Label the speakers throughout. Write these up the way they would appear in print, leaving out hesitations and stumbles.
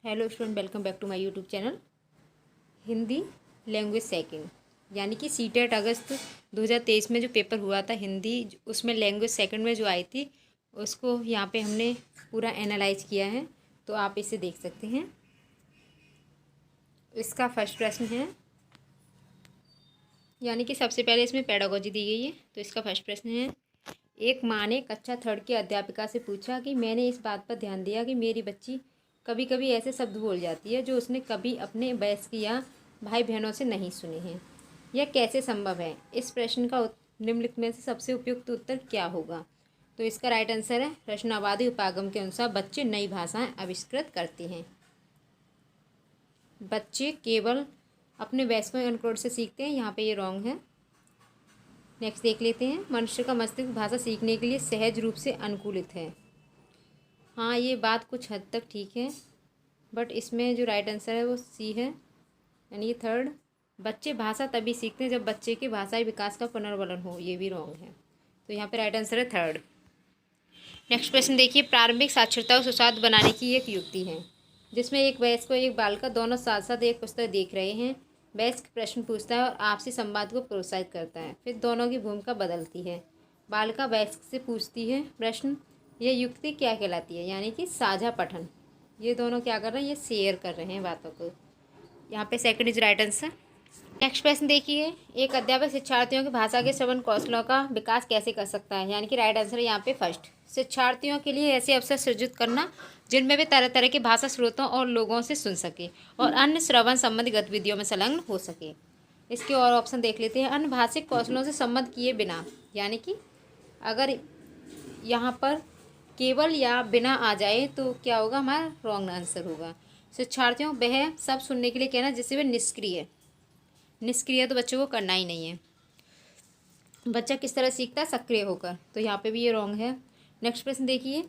Speaker 1: Hello student, welcome back to my YouTube channel. Hindi language second यानी कि CTET अगस्त 2023 में जो पेपर हुआ था हिंदी, उसमें लैंग्वेज सेकंड में जो आई थी उसको यहाँ पे हमने पूरा एनालाइज किया है। तो आप इसे देख सकते हैं। इसका फर्स्ट प्रश्न है, यानी कि सबसे पहले इसमें पेडागोजी दी गई है। तो इसका फर्स्ट प्रश्न है, एक माँ ने कक्षा थर्ड की अध्यापिका से पूछा कि मैंने इस बात पर ध्यान दिया कि मेरी बच्ची कभी कभी ऐसे शब्द बोल जाती है जो उसने कभी अपने वयस्क या भाई बहनों से नहीं सुने हैं। यह कैसे संभव है? इस प्रश्न का निम्नलिखित में से सबसे उपयुक्त उत्तर क्या होगा? तो इसका राइट आंसर है, रचनावादी उपागम के अनुसार बच्चे नई भाषाएं आविष्कृत करते हैं। बच्चे केवल अपने वयस्कों के अनुकरण से सीखते हैं, यहाँ पे ये रॉन्ग है। नेक्स्ट देख लेते हैं, मनुष्य का मस्तिष्क भाषा सीखने के लिए सहज रूप से अनुकूलित है। हाँ, ये बात कुछ हद तक ठीक है, बट इसमें जो राइट आंसर है वो सी है, यानी ये थर्ड। बच्चे भाषा तभी सीखते हैं जब बच्चे के भाषाई विकास का पुनर्वलन हो, ये भी रॉन्ग है। तो यहाँ पे राइट आंसर है थर्ड। नेक्स्ट प्रश्न देखिए, प्रारंभिक साक्षरता को सुसाध्य बनाने की एक युक्ति है, जिसमें एक वयस्क और एक बालिका दोनों साथ साथ एक पुस्तक देख रहे हैं। वयस्क प्रश्न पूछता है और आपसी संवाद को प्रोत्साहित करता है, फिर दोनों की भूमिका बदलती है। बालिका वयस्क से पूछती है प्रश्न, यह युक्ति क्या कहलाती है? यानी कि साझा पठन। ये दोनों क्या कर रहे हैं? ये शेयर कर रहे हैं बातों को। यहाँ पे second is right answer. Next प्रश्न देखिए, एक अध्यापक शिक्षार्थियों की भाषा के श्रवण कौशलों का विकास कैसे कर सकता है? यानी कि राइट आंसर है यहाँ पे फर्स्ट, शिक्षार्थियों के लिए ऐसे अवसर सृजित करना जिनमें वे तरह तरह के भाषा स्रोतों और लोगों से सुन सके और अन्य श्रवण संबंधी गतिविधियों में संलग्न हो सके। इसके और ऑप्शन देख लेते हैं। अन्य भाषिक कौशलों से संबंध किए बिना, यानी कि अगर यहाँ पर केवल या बिना आ जाए तो क्या होगा? हमारा रॉन्ग आंसर होगा। शिक्षार्थियों वह सब सुनने के लिए कहना जिससे वे निष्क्रिय तो बच्चों को करना ही नहीं है। बच्चा किस तरह सीखता है? सक्रिय होकर। तो यहाँ पे भी ये रॉन्ग है। नेक्स्ट प्रश्न देखिए,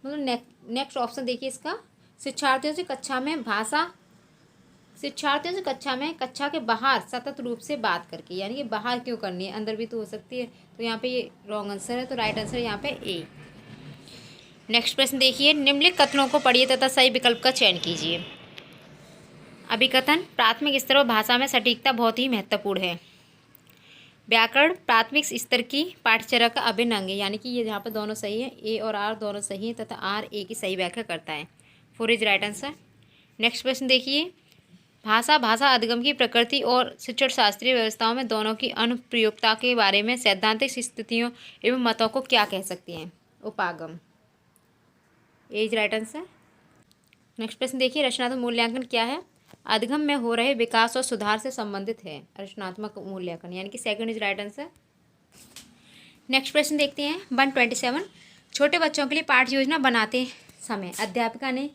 Speaker 1: मतलब नेक्स्ट ऑप्शन देखिए इसका, शिक्षार्थियों से कक्षा में कक्षा के बाहर सतत रूप से बात करके, यानी कि बाहर क्यों करनी है, अंदर भी तो हो सकती है। तो यहाँ पे ये रॉन्ग आंसर है। तो राइट आंसर यहाँ पे ए। नेक्स्ट प्रश्न देखिए, निम्नलिखित कथनों को पढ़िए तथा सही विकल्प का चयन कीजिए। अभिकथन, प्राथमिक स्तर पर भाषा में सटीकता बहुत ही महत्वपूर्ण है। व्याकरण प्राथमिक स्तर की पाठ्यचर्या का अभिन्न अंग है, यानी कि ये यहाँ पर दोनों सही है, ए और आर दोनों सही है तथा आर ए की सही व्याख्या करता है। 4 इज राइट आंसर। नेक्स्ट प्रश्न देखिए, भाषा अधिगम की प्रकृति और शिक्षण शास्त्रीय व्यवस्थाओं में दोनों की अनुप्रयोगता के बारे में सैद्धांतिक स्थितियों एवं मतों को क्या कह सकते हैं? उपागम। ए इज राइट आंसर। नेक्स्ट प्रश्न देखिए, रचनात्मक मूल्यांकन क्या है? अधिगम में हो रहे विकास और सुधार से संबंधित है रचनात्मक मूल्यांकन, यानी कि second is right answer. Next प्रश्न देखते हैं 127, छोटे बच्चों के लिए पाठ्य योजना बनाते समय अध्यापिका ने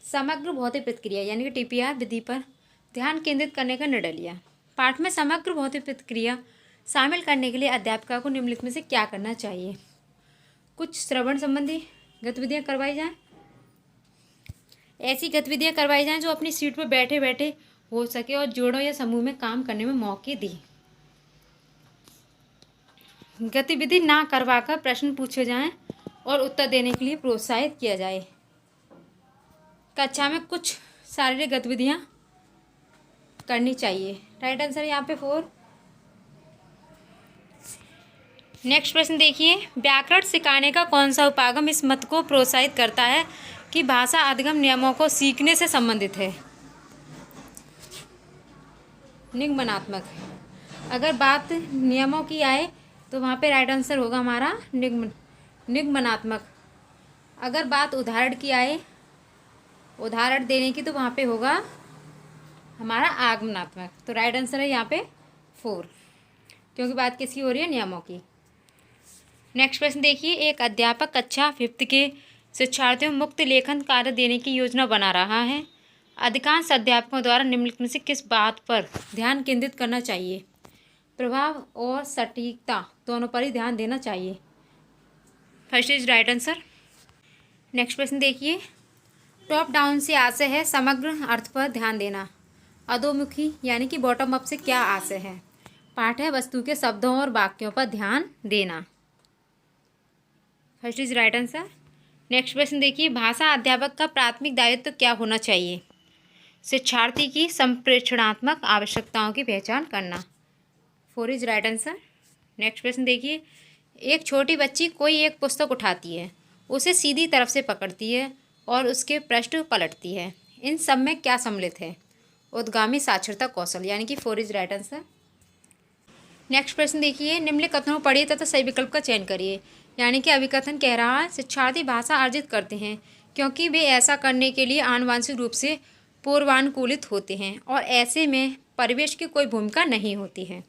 Speaker 1: समग्र भौतिक प्रतिक्रिया यानी कि टीपीआर विधि पर ध्यान केंद्रित करने का निर्णय लिया। पाठ में समग्र भौतिक प्रतिक्रिया शामिल करने के लिए अध्यापिका को निम्नलिखित में से क्या करना चाहिए? कुछ श्रवण संबंधी गतिविधियाँ करवाई जाएँ, ऐसी गतिविधियाँ करवाई जाएँ जो अपनी सीट पर बैठे बैठे हो सके और जोड़ों या समूह में काम करने में मौके दें। गतिविधि ना करवाकर प्रश्न पूछे जाएं और उत्तर देने के लिए प्रोत्साहित किया जाए। कक्षा में कुछ शारीरिक गतिविधियाँ करनी चाहिए। राइट आंसर यहाँ पे 4। नेक्स्ट प्रश्न देखिए, व्याकरण सिखाने का कौन सा उपागम इस मत को प्रोत्साहित करता है कि भाषा अधिगम नियमों को सीखने से संबंधित है? निगमनात्मक। अगर बात नियमों की आए तो वहाँ पे राइट आंसर होगा हमारा निगमनात्मक। अगर बात उदाहरण की आए, उदाहरण देने की, तो वहाँ पे होगा हमारा आगमनात्मक। तो राइट आंसर है यहाँ पे 4, क्योंकि बात किसकी हो रही है? नियमों की। नेक्स्ट प्रश्न देखिए, एक अध्यापक कक्षा 5th के शिक्षार्थियों को मुक्त लेखन कार्य देने की योजना बना रहा है। अधिकांश अध्यापकों द्वारा निम्नलिखित में से किस बात पर ध्यान केंद्रित करना चाहिए? प्रभाव और सटीकता दोनों पर ही ध्यान देना चाहिए। First is right answer. Next प्रश्न देखिए, टॉप डाउन से आशय है समग्र अर्थ पर ध्यान देना। अधोमुखी यानी कि बॉटम अप से क्या आशय है? पाठ्य वस्तु के शब्दों और वाक्यों पर ध्यान देना। First is right answer. Next प्रश्न देखिए, भाषा अध्यापक का प्राथमिक दायित्व क्या होना चाहिए? शिक्षार्थी की संप्रेषणात्मक आवश्यकताओं की पहचान करना। 4 इज राइट आंसर। नेक्स्ट प्रश्न देखिए, एक छोटी बच्ची कोई एक पुस्तक उठाती है, उसे सीधी तरफ से पकड़ती है और उसके पृष्ठ पलटती है। इन सब में क्या सम्मिलित है? उद्गामी साक्षरता कौशल, यानी कि 4 इज राइट आंसर। नेक्स्ट प्रश्न देखिए, निम्नलिखित कथनों को पढ़िए तथा सही विकल्प का चयन करिए। यानी कि अभिकथन कह रहा है, शिक्षार्थी भाषा अर्जित करते हैं क्योंकि वे ऐसा करने के लिए आनुवंशिक रूप से पूर्वानुकूलित होते हैं और ऐसे में परिवेश की कोई भूमिका नहीं होती है।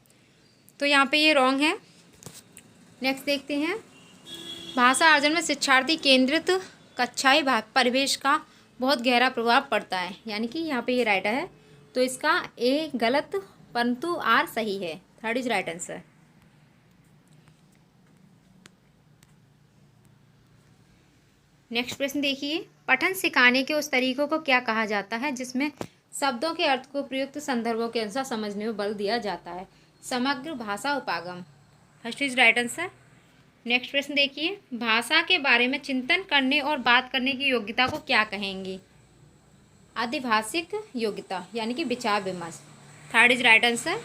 Speaker 1: तो यहाँ पे ये रॉन्ग है। नेक्स्ट देखते हैं, भाषा अर्जन में शिक्षार्थी केंद्रित कक्षाई परिवेश का बहुत गहरा प्रभाव पड़ता है, यानी कि यहाँ पे ये राइट है। तो इसका ए गलत परंतु आर सही है। 3 इज राइट आंसर। नेक्स्ट प्रश्न देखिए, पठन सिखाने के उस तरीकों को क्या कहा जाता है जिसमें शब्दों के अर्थ को प्रयुक्त संदर्भों के अनुसार समझने में बल दिया जाता है? समग्र भाषा उपागम। 1 इज राइट आंसर। नेक्स्ट प्रश्न देखिए, भाषा के बारे में चिंतन करने और बात करने की योग्यता को क्या कहेंगे? अधिभाषिक योग्यता, यानी कि विचार विमर्श। 3 इज राइट आंसर।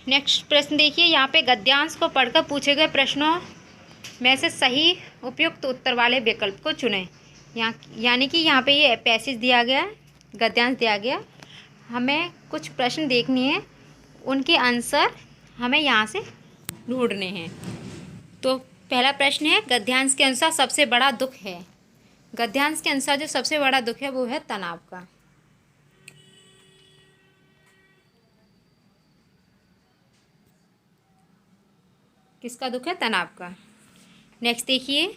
Speaker 1: नेक्स्ट प्रश्न देखिए, यहाँ पे गद्यांश को पढ़कर पूछे गए प्रश्नों में से सही उपयुक्त उत्तर वाले विकल्प को चुनें। यानी कि यहाँ पे ये पैसेज दिया गया, गद्यांश दिया गया, हमें कुछ प्रश्न देखने हैं, उनके आंसर हमें यहाँ से ढूंढने हैं। तो पहला प्रश्न है, गद्यांश के अनुसार सबसे बड़ा दुख है। गद्यांश के अनुसार जो सबसे बड़ा दुख है वो है तनाव का। किसका दुख है? तनाव का। नेक्स्ट देखिए,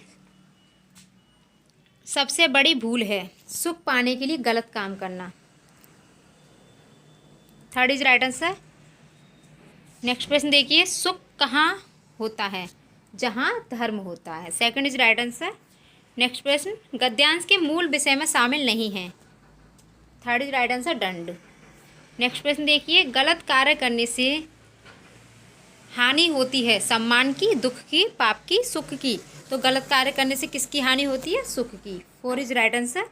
Speaker 1: सबसे बड़ी भूल है सुख पाने के लिए गलत काम करना। 3 इज राइट आंसर। नेक्स्ट प्रश्न देखिए, सुख कहाँ होता है? जहाँ धर्म होता है। 2 इज राइट आंसर। नेक्स्ट प्रश्न, गद्यांश के मूल विषय में शामिल नहीं है। 3 इज राइट आंसर, दंड। नेक्स्ट प्रश्न देखिए, गलत कार्य करने से हानि होती है सम्मान की, दुख की, पाप की, सुख की। तो गलत कार्य करने से किसकी हानि होती है? सुख की। 4 इज राइट आंसर।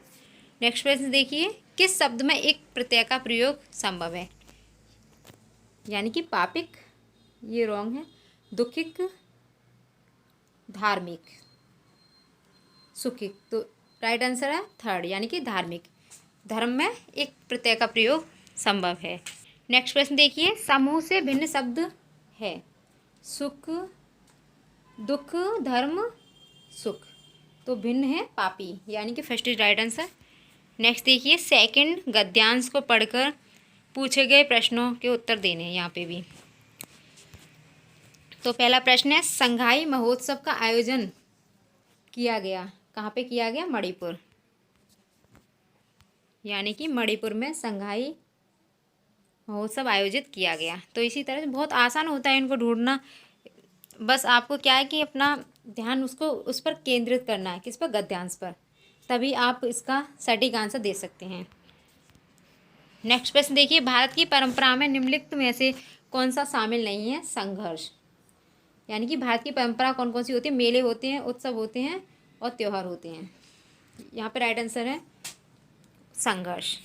Speaker 1: नेक्स्ट प्रश्न देखिए, किस शब्द में एक प्रत्यय का प्रयोग संभव है? यानी कि पापिक, ये रॉन्ग है। दुखिक, धार्मिक, सुखिक। तो राइट आंसर है 3, यानी कि धार्मिक। धर्म में एक प्रत्यय का प्रयोग संभव है। नेक्स्ट प्रश्न देखिए, समूह से भिन्न शब्द है। सुख, दुख, धर्म, सुख। तो भिन्न है पापी, यानी कि 1 इज राइट आंसर। नेक्स्ट देखिए, सेकंड गद्यांश को पढ़कर पूछे गए प्रश्नों के उत्तर देने हैं यहाँ पे भी। तो पहला प्रश्न है, संघाई महोत्सव का आयोजन किया गया। कहाँ पे किया गया? मणिपुर। यानी कि मणिपुर में संघाई महोत्सव आयोजित किया गया। तो इसी तरह बहुत आसान होता है इनको ढूंढना। बस आपको क्या है कि अपना ध्यान उस पर केंद्रित करना है। किस पर? गद्यांश पर। तभी आप इसका सटीक आंसर दे सकते हैं। नेक्स्ट प्रश्न देखिए, भारत की परंपरा में निम्नलिखित में से कौन सा शामिल नहीं है? संघर्ष। यानी कि भारत की परंपरा कौन कौन सी होती है? मेले होते हैं, उत्सव होते हैं और त्यौहार होते हैं। यहाँ पे राइट आंसर है संघर्ष।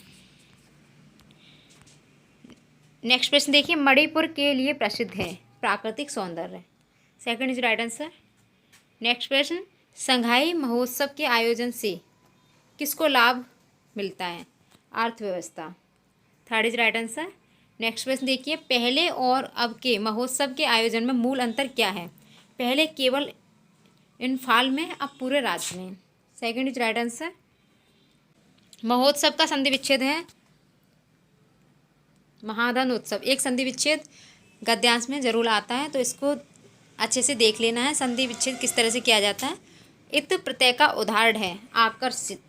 Speaker 1: नेक्स्ट प्रश्न देखिए, मणिपुर के लिए प्रसिद्ध है प्राकृतिक सौंदर्य। 2 इज राइट आंसर। नेक्स्ट प्रश्न, संघाई महोत्सव के आयोजन से किसको लाभ मिलता है? अर्थव्यवस्था। 3 इज राइट आंसर। नेक्स्ट प्रश्न देखिए, पहले और अब के महोत्सव के आयोजन में मूल अंतर क्या है? पहले केवल इम्फाल में, अब पूरे राज्य में। 2 इज राइट आंसर। महोत्सव का संधि विच्छेद है महाधन उत्सव। एक संधि विच्छेद गद्यांश में जरूर आता है, तो इसको अच्छे से देख लेना है संधि विच्छेद किस तरह से किया जाता है। इत प्रत्यय का उदाहरण है आकर्षित,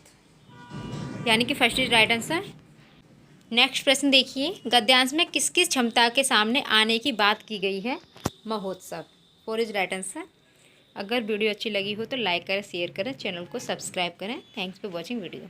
Speaker 1: यानी कि 1 इज राइट आंसर। नेक्स्ट प्रश्न देखिए, गद्यांश में किस किस क्षमता के सामने आने की बात की गई है? महोत्सव। 4 इज राइट आंसर। अगर वीडियो अच्छी लगी हो तो लाइक करें, शेयर करें, चैनल को सब्सक्राइब करें। Thanks for watching video.